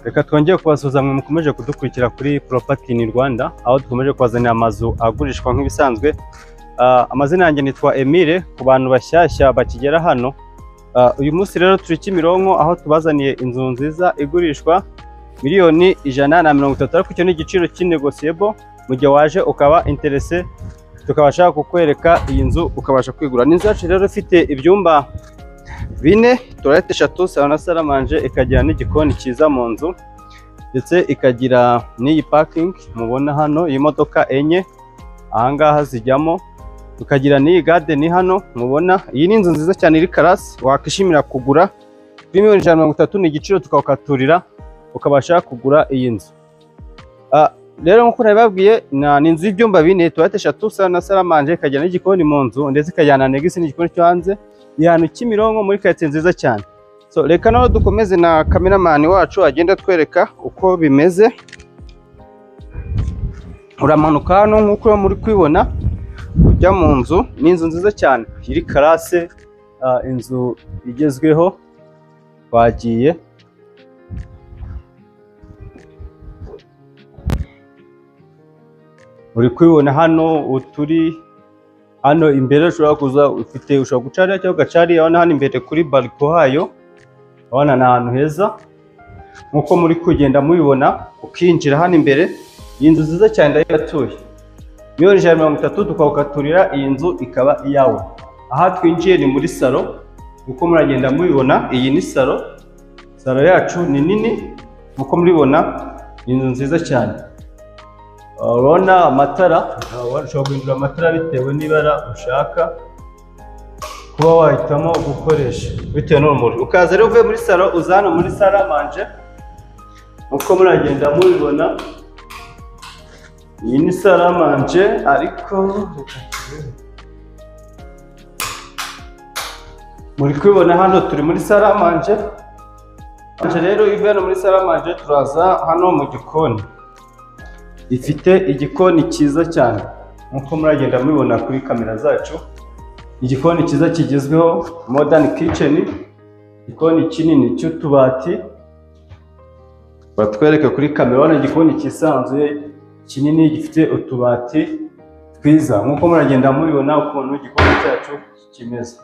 Reka twongeye kubasuhuza mwe mukomeje kudukurikira kuri Property in Rwanda, aho dukomeje kubazanira amazu agurishwa nk'ibisanzwe. Amazina yanjye nitwa Emile, ku bantu bashyashya bakigera hano. Uyu munsi rero turi Kimironko, aho tubazaniye inzu nziza igurishwa miliyoni 130, ariko icyo ni igiciro cy'negotiable. Mu gihe waje ukaba interese, tukabasha kukwereka iyi nzu ukabasha kwigura. Ni inzu yacu rero ifite ibyumba 4, toilette 3, sauna salle à manger, ikagira n'igikoni cyiza mu nzu, ndetse ikagira n'iyi parking mubona hano, iyi modoka enye ahangaha zijyamo, tukagira n'iyi garden hano mubona. Iyi ni inzu nziza cyane iri karasi, wakishimira kugura. Miliyoni 130 ni igiciro, tukawukaturira ukabasha kugura iyi nzu. Rero nkuko nabibabwiye, ni inzu y'ibyumba 4, toilette 3, sauna salle à manger, ikagira n'igikoni mu nzu, ndetse ikajyana negisi n'igikoni cyo hanze. Yano Kimironko muri quartier nziza cyane. So reka naho dukomeze na cameraman wacu agenda twereka uko bimeze. Uramanuka hano nkuko muri kwibona ujya mu nzu. Ni inzu nziza cyane iri karase, inzu igezweho. Wagiye uri kwibona hano uturi hano imbere, ushobora kuza ufite, ushobora gucarira cyangwa ugacari. Abana hano imbere kuri balcon hayo, abana ni ahantu heza nkuko muri kugenda mubibona. Ukinjira hano imbere, iyi nzu nziza cyane ndayatuye. Miliyoni 130 tukawukaturira, iyi nzu ikaba iyawe. Aha twinjiye ni muri salo, uko muragenda mubibona. Iyi ni salo yacu ni nini nkuko muribona. Inzu nziza cyane. Urabona amatara, ushobora guhindura amatara bitewe n'ibara ushaka kuba wahitamo gukoresha bitewe n'urumuri. Ukaza rero uvuye muri salo, uza hano muri salle à manger uko muragenda mubibona. Iyi ni salle à manger, ariko muri kwibona hano turi muri salle à manger. Rero ivuye hano muri salle à manger, turaza hano mu gikoni. Ifite igikoni cyiza cyane nkuko muragenda mubibona kuri kamera zacu. Igikoni cyiza kigezweho, modern kitchen, igikoni kinini cy'utubati batwereka kuri kamera. Wana igikoni kisanzuye kinini gifite utubati twiza nkuko muragenda mubibona ukuntu igikoni cyacu kimeze.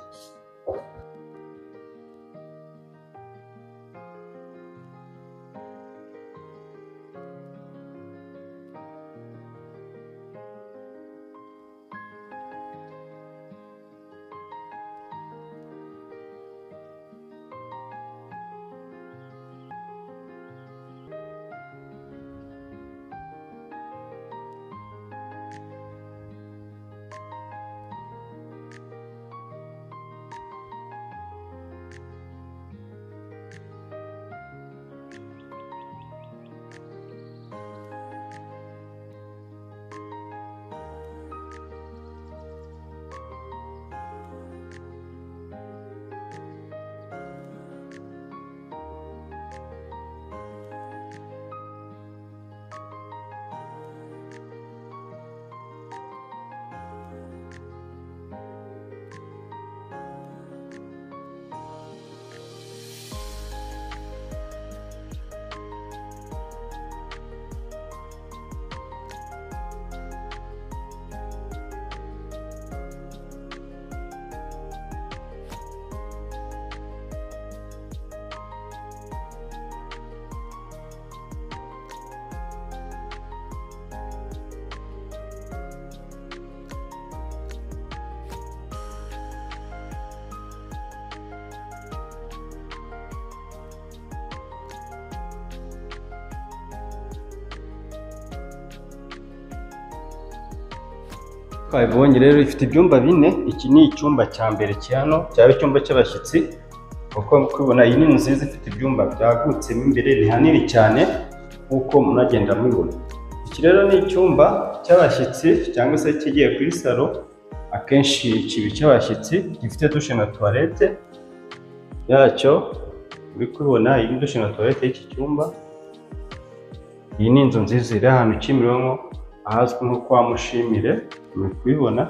Twabibonye rero, ifite ibyumba 4. Iki ni icyumba cya mbere cyano, cyaba icyumba cy'abashyitsi. Uko mukubona, iyi ni inzu nziza ifite ibyumba byagutse, imbere ni hanini cyane uko munagenda mubibona. Iki rero ni icyumba cy'abashyitsi cyangwa se kigiye kuri salo. Akenshi kibi cy'abashyitsi, gifite dushe na toilette yacyo. Uri kubona iyi dushe na toilette y'iki cyumba. Iyi ni inzu nziza iri ahantu Kimironko, ahazwi nko kwa Mushimire. Muri kubibona.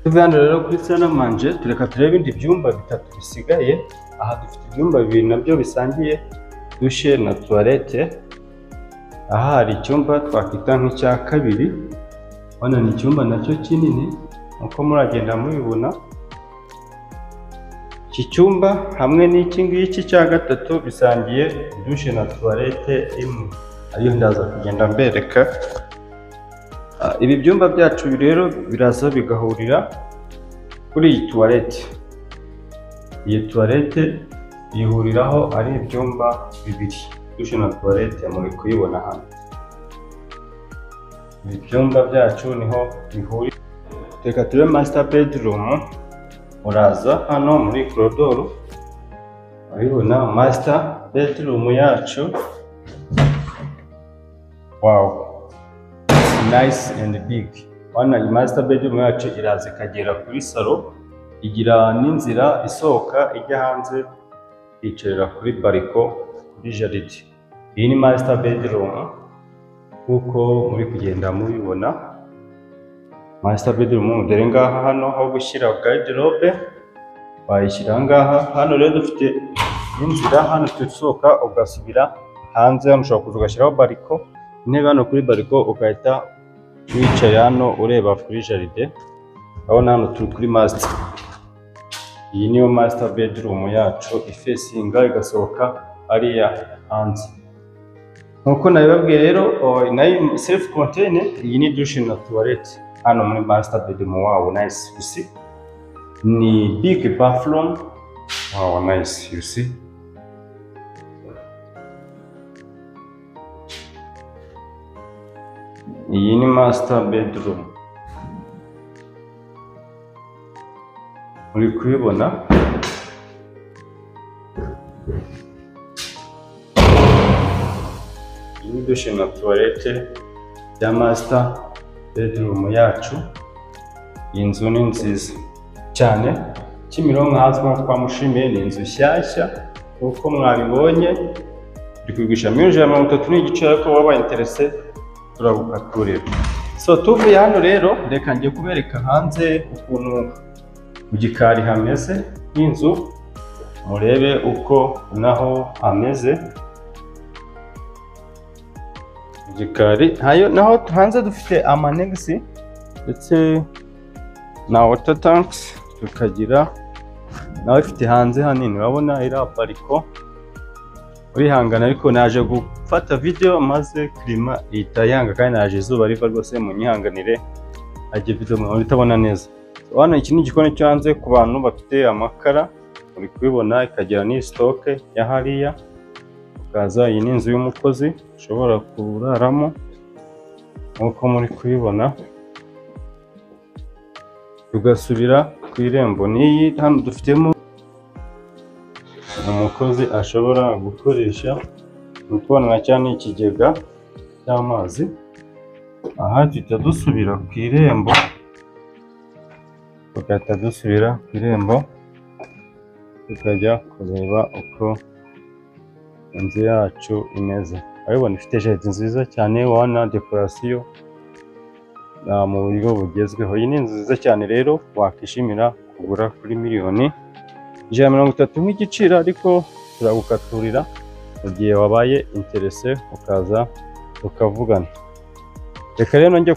Tuve hano rero kuri salle à manger tureka turebe ibindi byumba bitatu bisigaye. Aha dufite ibyumba bibiri nabyo bisangiye douche na toilette. Aha hari icyumba twakwita nk'icya kabiri. Hano ni icyumba nacyo kinini uko muragenda mubibona. Iki cyumba hamwe n'iki ngiki cya gatatu bisangiye douche na toilette imwe, ariyo ndaza kugenda mbereka. Ibi byumba byacu rero biraza bigahurira kuri iyi toilette. Iyi toilette yihuriraho ari ibyumba bibiri, douche na toilette muri kuyibona hano. Ibi byumba byacu niho bihurira. Reka turebe master bedroom. Uraza hano muri corridor urabona master bedroom yacu. Wow, nice and big. Hano iyi master bedroom yacu iraza ikagera kuri salo, igira n'inzira isohoka ijya hanze icarira kuri bariko kuri jaride. Iyi ni master bedroom kuko muri kugenda mubibona. Master bedroom dore ngaha hano aho gushyira garderobe wayishyira ngaha. Hano rero dufite inzira hano tusohoka ugasubira hanze. Hano ushobora kuza ugashyiraho bariko, intebe hano kuri bariko ugahita wicaye hano ureba kuri jaride. Urabona hano turi kuri master. Iyi niyo master bedroom yacu ifesinga igasohoka ariya hanze. Nkuko nabibabwiye rero nayo self contained. Iyi ni douche na toilette hano muri master bedroom. Wow, nice, you see. Ni big bathroom. Wow, nice, you see. Iyi ni master bedroom muri kuyibona. Iyi ni douche na toilette ya master bedroom yacu. Iyi nzu ni nziza cyane. Kimironko hazwi kwa Mushimiye, ni inzu nshyashya uko mwabibonye. Iri kugurishwa $130,000 n'igice, ariko waba interese turagukaturira. So tuvuye hano rero reka ngiye kubereka hanze ukuntu mu gikari hameze nk'inzu, murebe uko naho hameze. Gikari naho hanze dufite amanegisi ndetse na water tanks, tukagira nawe ifite hanze hanini. Urabona iri bariko urihangana, ariko naje gufata video maze klima ihita yanga kandi naje izuba riva rwose, munyihanganire ajye video mwe itabona neza. Hano iki ni igikoni cyo hanze ku bantu bafite amakara, uri kubibona ikagira ni stock ya hariya. Ukaza iyi ni inzu y'umukozi ushobora kuraramo nkuko muri kubibona. Tugasubira ku irembo. Niyi hano dufitemo umukozi ashobora gukoresha. Mukubona cyane ikigega cy'amazi. Aha tuhita dusubira ku irembo, tugahita dusubira ku irembo tukajya kureba uko inzu yacu imeze. Urabona ifite jaride nziza cyane, wana dekorasiyo mu buryo bugezweho. Iyi ni inzu nziza cyane rero wakishimira kugura kuri $130,000 nk'igiciro, ariko turagukaturira mu gihe wabaye interese ukaza ukavugana. Reka rero njye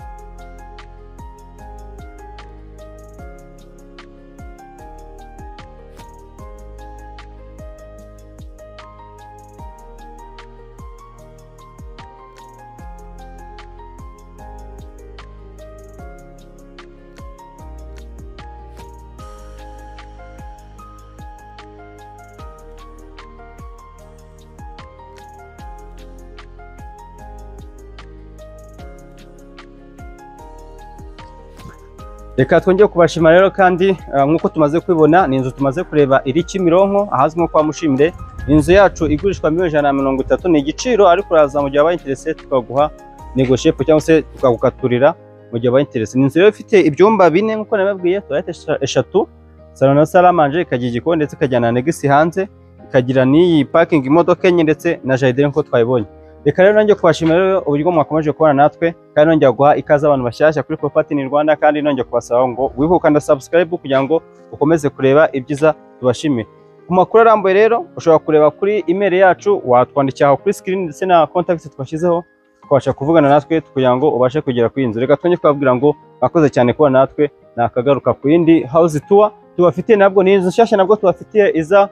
reka twongeye kubashima rero, kandi nkuko tumaze kwibona ni inzu tumaze kureba iri Kimironko ahazwi nko kwa Mushimire. Inzu yacu igurishwa $130,000 ni igiciro, ariko uraza mu gihe wabaye interese tukaguha negotiate cyangwa se tukagukaturira mu gihe wabaye interese. Ni inzu rero ifite ibyumba 4 nkuko nababwiye, toilette 3, salon na salle à manger, ikagira igikoni ndetse ikajyana na negisi hanze, ikagira n'iyi parking imodoka enye ndetse na jardin nkuko twayibonye. Reka rero nanjye kubashimira rero uburyo mwakomeje kubana natwe, kandi nongera guha ikaze abantu bashyashya kuri Property in Rwanda, kandi nongera kubasaba ngo wibuke gukanda subscribe kugira ngo ukomeze kureba ibyiza tubashimiye. Ku makuru arambuye rero ushobora kureba kuri email yacu, watwandikira aho kuri screen ndetse na contact twashyizeho, twabasha kuvugana natwe kugira ngo ubashe kugera ku inzu. Reka twongere kubabwira ngo mwakoze cyane kubana natwe, nakagaruka ku yindi house tour tubafitiye, nabwo ni inzu nshyashya nabwo tubafitiye iza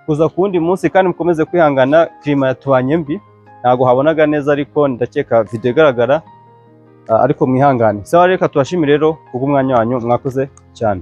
kuza ku wundi munsi, kandi mukomeze kwihangana klima yatubanye mbi, ntago habonaga neza, ariko ndakeka video igaragara, ariko mwihangane. Sawa, reka tubashimire rero kubw'umwanya wanyu, mwakoze cyane.